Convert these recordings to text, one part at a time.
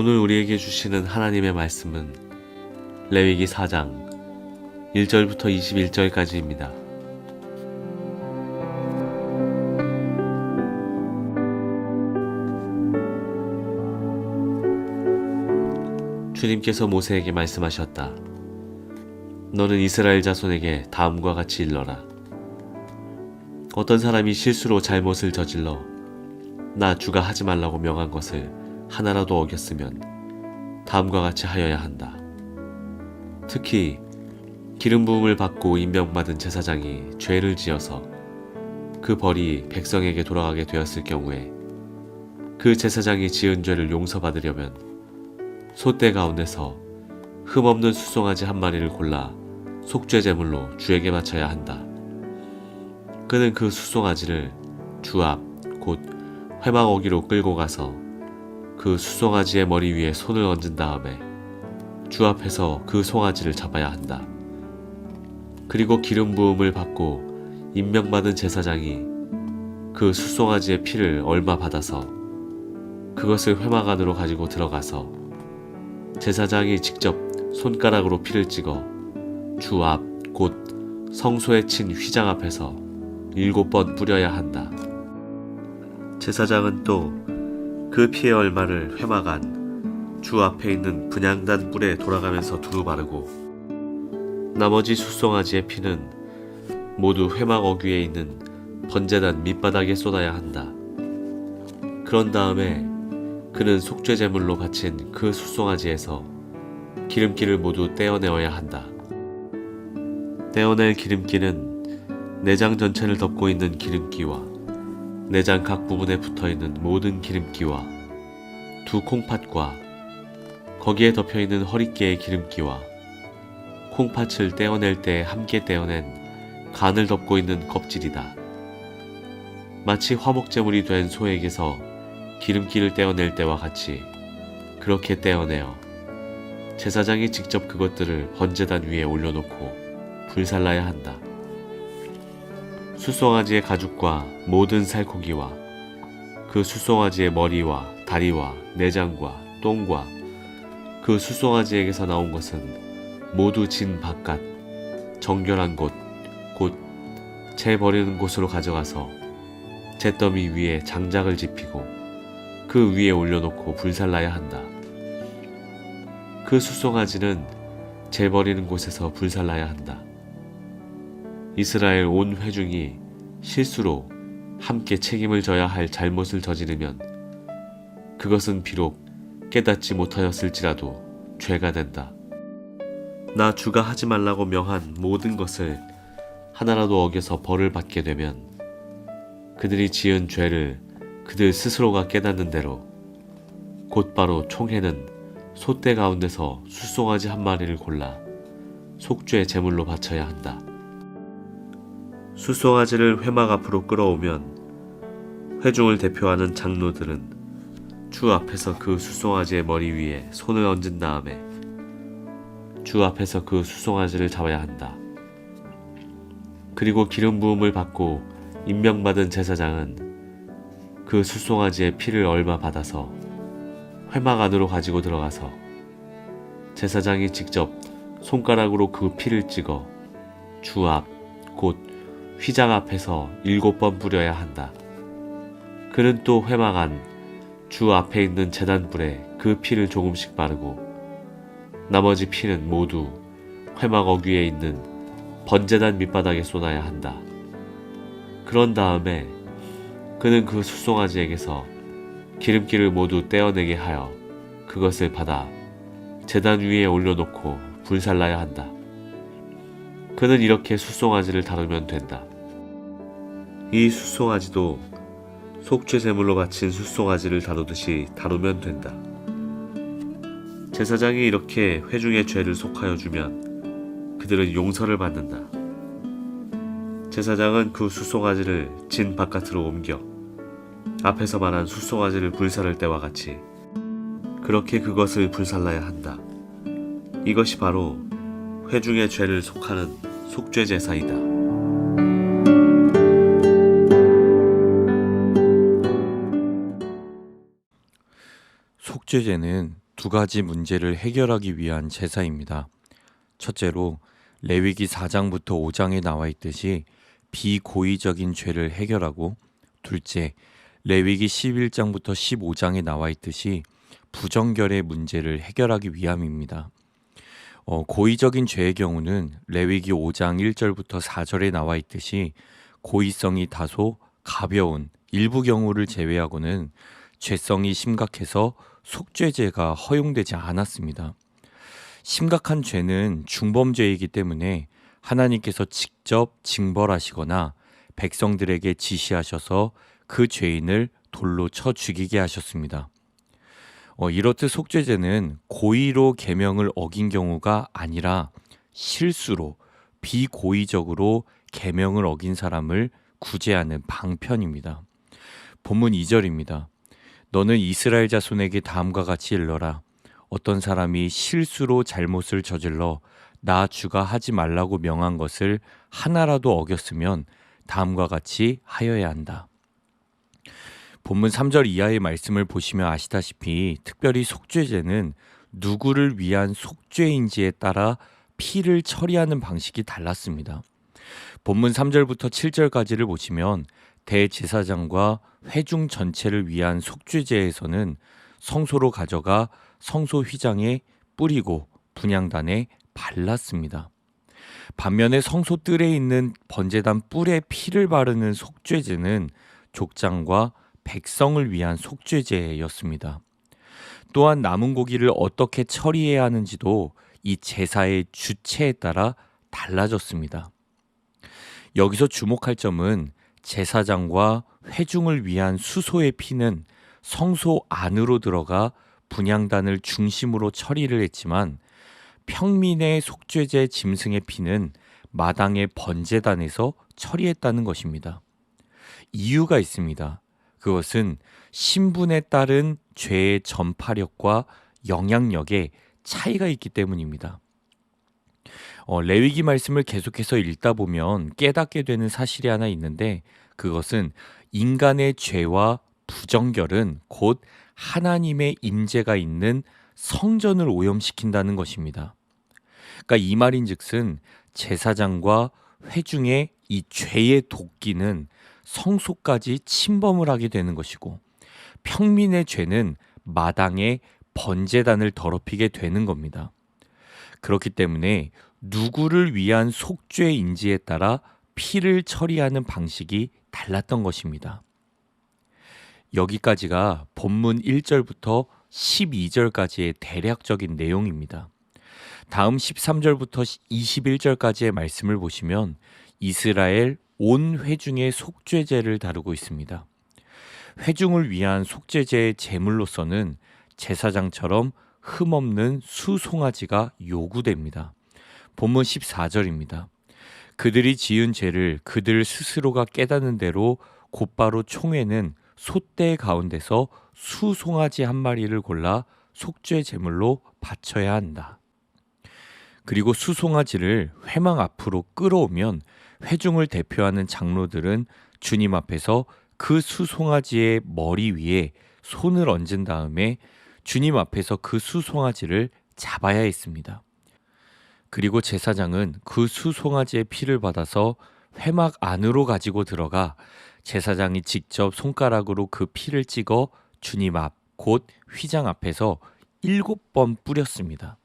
오늘 우리에게 주시는 하나님의 말씀은 레위기 4장 1절부터 21절까지입니다. 주님께서 모세에게 말씀하셨다. 너는 이스라엘 자손에게 다음과 같이 일러라. 어떤 사람이 실수로 잘못을 저질러 나 주가 하지 말라고 명한 것을 하나라도 어겼으면 다음과 같이 하여야 한다. 특히 기름 부음을 받고 임명받은 제사장이 죄를 지어서 그 벌이 백성에게 돌아가게 되었을 경우에 그 제사장이 지은 죄를 용서받으려면 소떼 가운데서 흠없는 수송아지 한 마리를 골라 속죄 제물로 주에게 바쳐야 한다. 그는 그 수송아지를 주 앞 곧 회막어기로 끌고 가서 그 수송아지의 머리 위에 손을 얹은 다음에 주 앞에서 그 송아지를 잡아야 한다. 그리고 기름 부음을 받고 임명받은 제사장이 그 수송아지의 피를 얼마 받아서 그것을 회막 안으로 가지고 들어가서 제사장이 직접 손가락으로 피를 찍어 주 앞 곧 성소에 친 휘장 앞에서 7번 뿌려야 한다. 제사장은 또 그 피의 얼마를 회막 안 주 앞에 있는 분향단 뿔에 돌아가면서 두루 바르고 나머지 수송아지의 피는 모두 회막 어귀에 있는 번제단 밑바닥에 쏟아야 한다. 그런 다음에 그는 속죄 제물로 바친 그 수송아지에서 기름기를 모두 떼어내어야 한다. 떼어낼 기름기는 내장 전체를 덮고 있는 기름기와 내장 각 부분에 붙어있는 모든 기름기와 두 콩팥과 거기에 덮여있는 허리깨의 기름기와 콩팥을 떼어낼 때 함께 떼어낸 간을 덮고 있는 껍질이다. 마치 화목제물이 된 소에게서 기름기를 떼어낼 때와 같이 그렇게 떼어내어 제사장이 직접 그것들을 번제단 위에 올려놓고 불살라야 한다. 수송아지의 가죽과 모든 살코기와 그 수송아지의 머리와 다리와 내장과 똥과 그 수송아지에게서 나온 것은 모두 진 바깥 정결한 곳 곧 재 버리는 곳으로 가져가서 잿더미 위에 장작을 지피고 그 위에 올려놓고 불살라야 한다. 그 수송아지는 재 버리는 곳에서 불살라야 한다. 이스라엘 온 회중이 실수로 함께 책임을 져야 할 잘못을 저지르면 그것은 비록 깨닫지 못하였을지라도 죄가 된다. 나 주가 하지 말라고 명한 모든 것을 하나라도 어겨서 벌을 받게 되면 그들이 지은 죄를 그들 스스로가 깨닫는 대로 곧바로 총회는 소떼 가운데서 수송아지 한 마리를 골라 속죄 제물로 바쳐야 한다. 수송아지를 회막 앞으로 끌어오면 회중을 대표하는 장로들은 주 앞에서 그 수송아지의 머리 위에 손을 얹은 다음에 주 앞에서 그 수송아지를 잡아야 한다. 그리고 기름 부음을 받고 임명받은 제사장은 그 수송아지의 피를 얼마 받아서 회막 안으로 가지고 들어가서 제사장이 직접 손가락으로 그 피를 찍어 주 앞 곧 휘장 앞에서 7번 뿌려야 한다. 그는 또 회막 안 주 앞에 있는 제단불에 그 피를 조금씩 바르고 나머지 피는 모두 회막 어귀에 있는 번제단 밑바닥에 쏟아야 한다. 그런 다음에 그는 그 수송아지에게서 기름기를 모두 떼어내게 하여 그것을 받아 제단 위에 올려놓고 불살라야 한다. 그는 이렇게 수송아지를 다루면 된다. 이 수송아지도 속죄 제물로 바친 수송아지를 다루듯이 다루면 된다. 제사장이 이렇게 회중의 죄를 속하여 주면 그들은 용서를 받는다. 제사장은 그 수송아지를 진 바깥으로 옮겨 앞에서 말한 수송아지를 불살을 때와 같이 그렇게 그것을 불살라야 한다. 이것이 바로 회중의 죄를 속하는 속죄 제사이다. 속죄제는 두 가지 문제를 해결하기 위한 제사입니다. 첫째로 레위기 4장부터 5장에 나와 있듯이 비고의적인 죄를 해결하고, 둘째, 레위기 11장부터 15장에 나와 있듯이 부정결의 문제를 해결하기 위함입니다. 고의적인 죄의 경우는 레위기 5장 1절부터 4절에 나와 있듯이 고의성이 다소 가벼운 일부 경우를 제외하고는 죄성이 심각해서 속죄제가 허용되지 않았습니다. 심각한 죄는 중범죄이기 때문에 하나님께서 직접 징벌하시거나 백성들에게 지시하셔서 그 죄인을 돌로 쳐 죽이게 하셨습니다. 이렇듯 속죄제는 고의로 계명을 어긴 경우가 아니라 실수로 비고의적으로 계명을 어긴 사람을 구제하는 방편입니다. 본문 2절입니다. 너는 이스라엘 자손에게 다음과 같이 일러라. 어떤 사람이 실수로 잘못을 저질러 나 주가 하지 말라고 명한 것을 하나라도 어겼으면 다음과 같이 하여야 한다. 본문 3절 이하의 말씀을 보시면 아시다시피 특별히 속죄제는 누구를 위한 속죄인지에 따라 피를 처리하는 방식이 달랐습니다. 본문 3절부터 7절까지를 보시면 대제사장과 회중 전체를 위한 속죄제에서는 성소로 가져가 성소 휘장에 뿌리고 분향단에 발랐습니다. 반면에 성소 뜰에 있는 번제단 뿔에 피를 바르는 속죄제는 족장과 백성을 위한 속죄제였습니다. 또한 남은 고기를 어떻게 처리해야 하는지도 이 제사의 주체에 따라 달라졌습니다. 여기서 주목할 점은 제사장과 회중을 위한 수소의 피는 성소 안으로 들어가 분향단을 중심으로 처리를 했지만 평민의 속죄제 짐승의 피는 마당의 번제단에서 처리했다는 것입니다. 이유가 있습니다. 그것은 신분에 따른 죄의 전파력과 영향력에 차이가 있기 때문입니다. 레위기 말씀을 계속해서 읽다 보면 깨닫게 되는 사실이 하나 있는데, 그것은 인간의 죄와 부정결은 곧 하나님의 임재가 있는 성전을 오염시킨다는 것입니다. 그러니까 이 말인즉슨 제사장과 회중의 이 죄의 도끼는 성소까지 침범을 하게 되는 것이고, 평민의 죄는 마당에 번제단을 더럽히게 되는 겁니다. 그렇기 때문에 누구를 위한 속죄인지에 따라 피를 처리하는 방식이 달랐던 것입니다. 여기까지가 본문 1절부터 12절까지의 대략적인 내용입니다. 다음 13절부터 21절까지의 말씀을 보시면 이스라엘 온 회중의 속죄제를 다루고 있습니다. 회중을 위한 속죄제의 제물로서는 제사장처럼 흠없는 수송아지가 요구됩니다. 본문 14절입니다. 그들이 지은 죄를 그들 스스로가 깨닫는 대로 곧바로 총회는 솥대 가운데서 수송아지 한 마리를 골라 속죄 제물로 바쳐야 한다. 그리고 수송아지를 회망 앞으로 끌어오면 회중을 대표하는 장로들은 주님 앞에서 그 수송아지의 머리 위에 손을 얹은 다음에 주님 앞에서 그 수송아지를 잡아야 했습니다. 그리고 제사장은 그 수송아지의 피를 받아서 회막 안으로 가지고 들어가 제사장이 직접 손가락으로 그 피를 찍어 주님 앞, 곧 휘장 앞에서 7번 뿌렸습니다.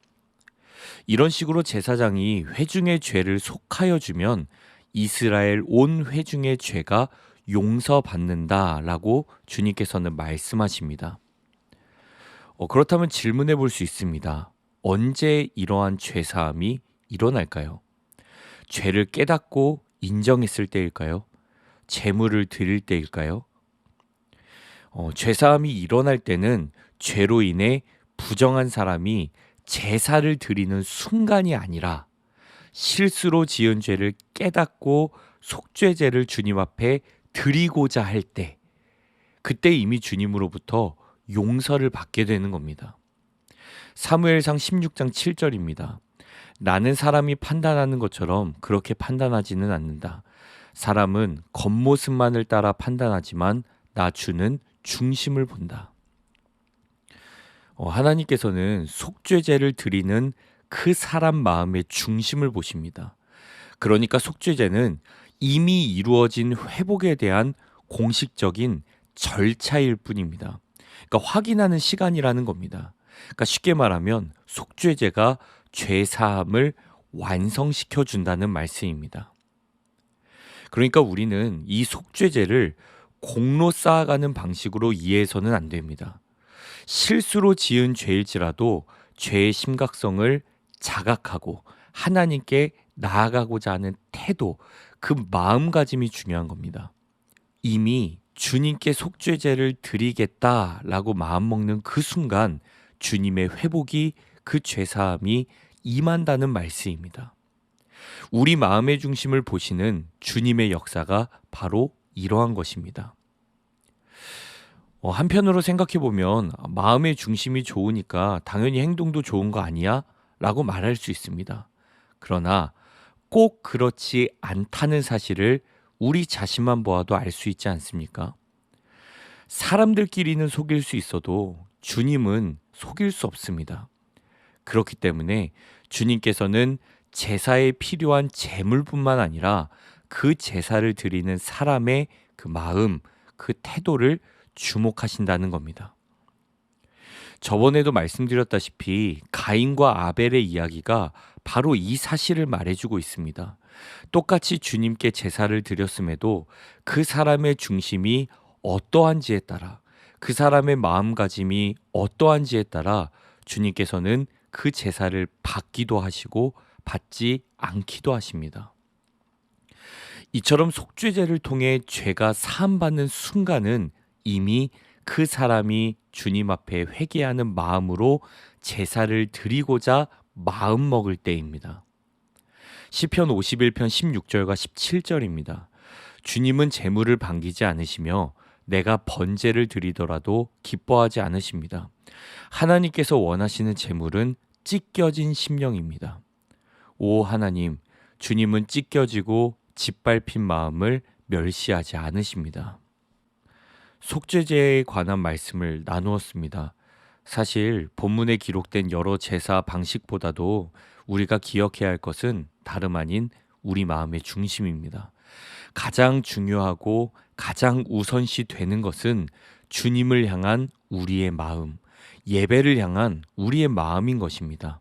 이런 식으로 제사장이 회중의 죄를 속하여 주면 이스라엘 온 회중의 죄가 용서받는다라고 주님께서는 말씀하십니다. 그렇다면 질문해 볼 수 있습니다. 언제 이러한 죄사함이 일어날까요? 죄를 깨닫고 인정했을 때일까요? 제물을 드릴 때일까요? 죄사함이 일어날 때는 죄로 인해 부정한 사람이 제사를 드리는 순간이 아니라 실수로 지은 죄를 깨닫고 속죄제를 주님 앞에 드리고자 할 때, 그때 이미 주님으로부터 용서를 받게 되는 겁니다. 사무엘상 16장 7절입니다. 나는 사람이 판단하는 것처럼 그렇게 판단하지는 않는다. 사람은 겉모습만을 따라 판단하지만 나 주는 중심을 본다. 하나님께서는 속죄제를 드리는 그 사람 마음의 중심을 보십니다. 그러니까 속죄제는 이미 이루어진 회복에 대한 공식적인 절차일 뿐입니다. 그러니까 확인하는 시간이라는 겁니다. 그러니까 쉽게 말하면 속죄제가 죄 사함을 완성시켜 준다는 말씀입니다. 그러니까 우리는 이 속죄제를 공로 쌓아가는 방식으로 이해해서는 안 됩니다. 실수로 지은 죄일지라도 죄의 심각성을 자각하고 하나님께 나아가고자 하는 태도, 그 마음가짐이 중요한 겁니다. 이미 주님께 속죄제를 드리겠다라고 마음먹는 그 순간 주님의 회복이, 그 죄사함이 임한다는 말씀입니다. 우리 마음의 중심을 보시는 주님의 역사가 바로 이러한 것입니다. 한편으로 생각해 보면 마음의 중심이 좋으니까 당연히 행동도 좋은 거 아니야? 라고 말할 수 있습니다. 그러나 꼭 그렇지 않다는 사실을 우리 자신만 보아도 알 수 있지 않습니까? 사람들끼리는 속일 수 있어도 주님은 속일 수 없습니다. 그렇기 때문에 주님께서는 제사에 필요한 제물뿐만 아니라 그 제사를 드리는 사람의 그 마음, 그 태도를 주목하신다는 겁니다. 저번에도 말씀드렸다시피 가인과 아벨의 이야기가 바로 이 사실을 말해주고 있습니다. 똑같이 주님께 제사를 드렸음에도 그 사람의 중심이 어떠한지에 따라, 그 사람의 마음가짐이 어떠한지에 따라 주님께서는 그 제사를 받기도 하시고 받지 않기도 하십니다. 이처럼 속죄제를 통해 죄가 사함받는 순간은 이미 그 사람이 주님 앞에 회개하는 마음으로 제사를 드리고자 마음먹을 때입니다. 시편 51편 16절과 17절입니다. 주님은 제물을 반기지 않으시며 내가 번제를 드리더라도 기뻐하지 않으십니다. 하나님께서 원하시는 제물은 찢겨진 심령입니다. 오 하나님, 주님은 찢겨지고 짓밟힌 마음을 멸시하지 않으십니다. 속죄제에 관한 말씀을 나누었습니다. 사실 본문에 기록된 여러 제사 방식보다도 우리가 기억해야 할 것은 다름 아닌 우리 마음의 중심입니다. 가장 중요하고 가장 우선시 되는 것은 주님을 향한 우리의 마음, 예배를 향한 우리의 마음인 것입니다.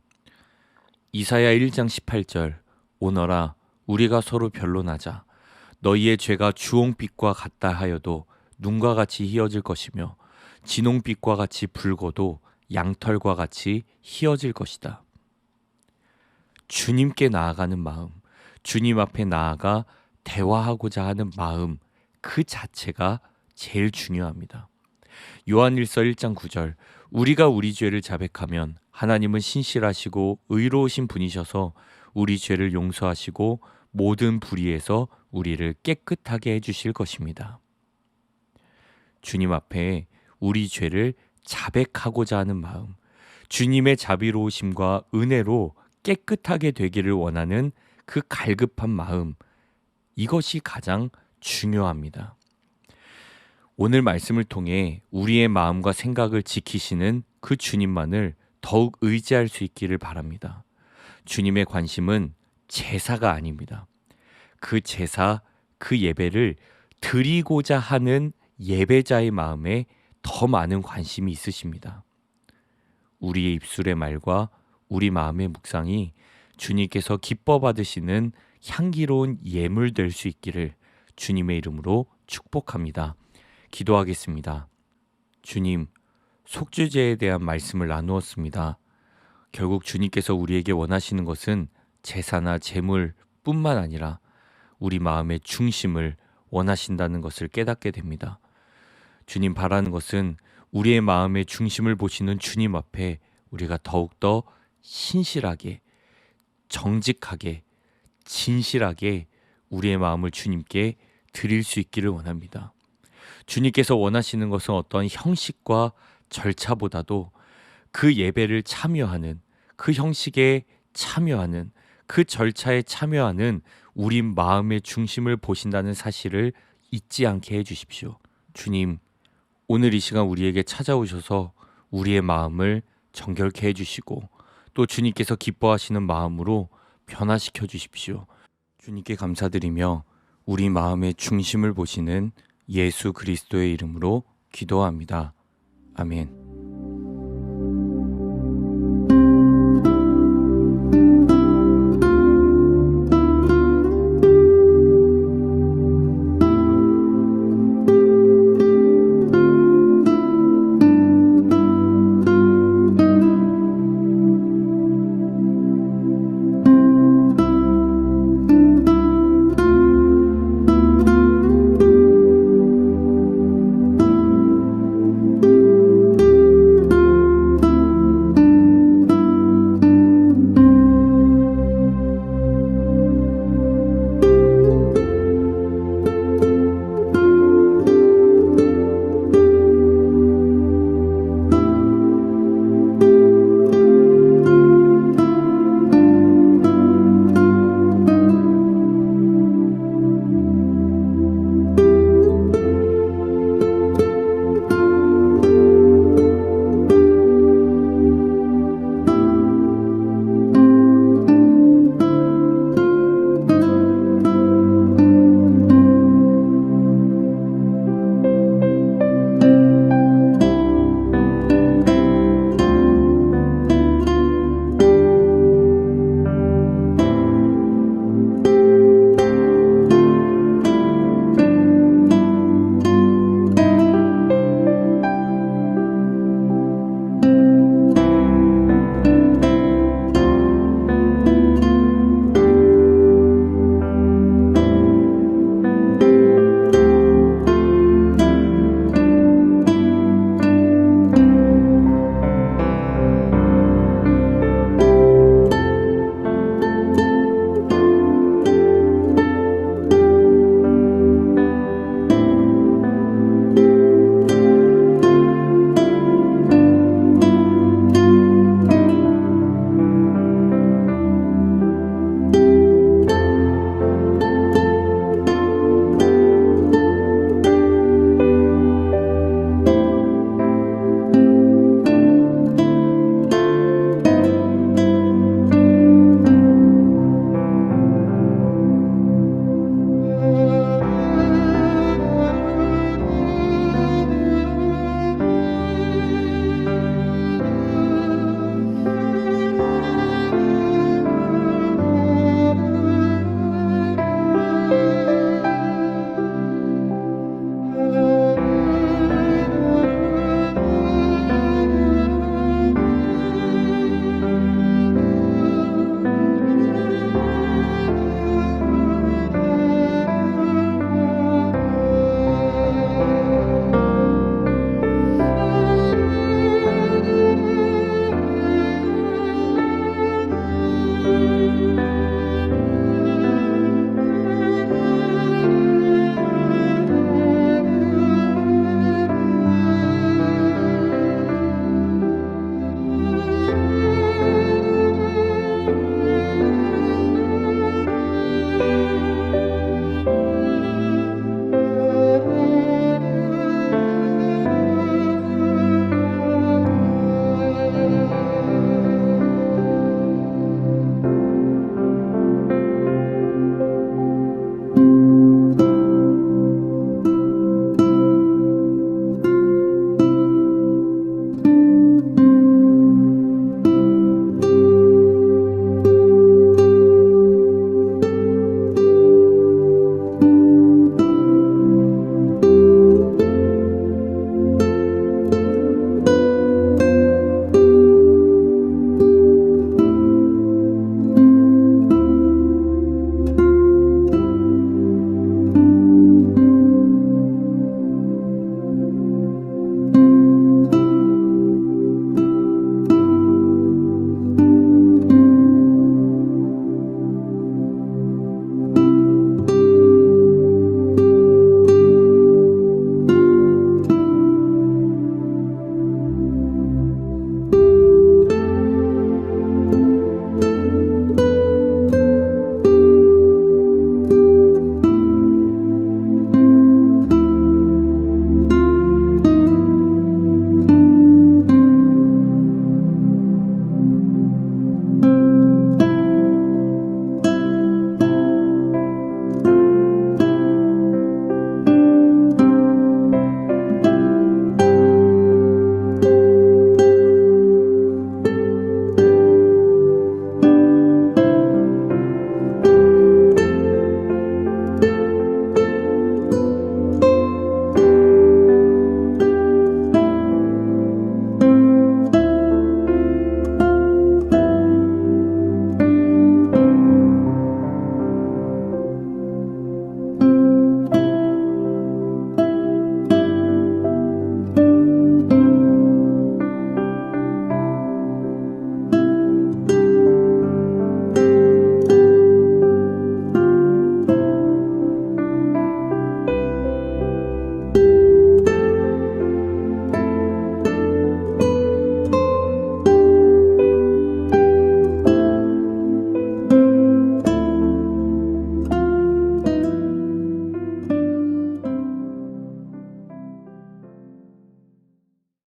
이사야 1장 18절, 오너라 우리가 서로 변론하자. 너희의 죄가 주홍빛과 같다 하여도 눈과 같이 희어질 것이며 진홍빛과 같이 붉어도 양털과 같이 희어질 것이다. 주님께 나아가는 마음, 주님 앞에 나아가 대화하고자 하는 마음, 그 자체가 제일 중요합니다. 요한일서 1장 9절, 우리가 우리 죄를 자백하면 하나님은 신실하시고 의로우신 분이셔서 우리 죄를 용서하시고 모든 불의에서 우리를 깨끗하게 해주실 것입니다. 주님 앞에 우리 죄를 자백하고자 하는 마음, 주님의 자비로우심과 은혜로 깨끗하게 되기를 원하는 그 갈급한 마음, 이것이 가장 중요합니다. 오늘 말씀을 통해 우리의 마음과 생각을 지키시는 그 주님만을 더욱 의지할 수 있기를 바랍니다. 주님의 관심은 제사가 아닙니다. 그 제사, 그 예배를 드리고자 하는 예배자의 마음에 더 많은 관심이 있으십니다. 우리의 입술의 말과 우리 마음의 묵상이 주님께서 기뻐 받으시는 향기로운 예물 될 수 있기를 주님의 이름으로 축복합니다. 기도하겠습니다. 주님, 속죄제에 대한 말씀을 나누었습니다. 결국 주님께서 우리에게 원하시는 것은 제사나 제물뿐만 아니라 우리 마음의 중심을 원하신다는 것을 깨닫게 됩니다. 주님 바라는 것은 우리의 마음의 중심을 보시는 주님 앞에 우리가 더욱더 신실하게, 정직하게, 진실하게 우리의 마음을 주님께 드릴 수 있기를 원합니다. 주님께서 원하시는 것은 어떤 형식과 절차보다도 그 예배를 참여하는, 그 형식에 참여하는, 그 절차에 참여하는 우리 마음의 중심을 보신다는 사실을 잊지 않게 해주십시오. 주님, 오늘 이 시간 우리에게 찾아오셔서 우리의 마음을 정결케 해주시고 또 주님께서 기뻐하시는 마음으로 변화시켜 주십시오. 주님께 감사드리며 우리 마음의 중심을 보시는 예수 그리스도의 이름으로 기도합니다. 아멘.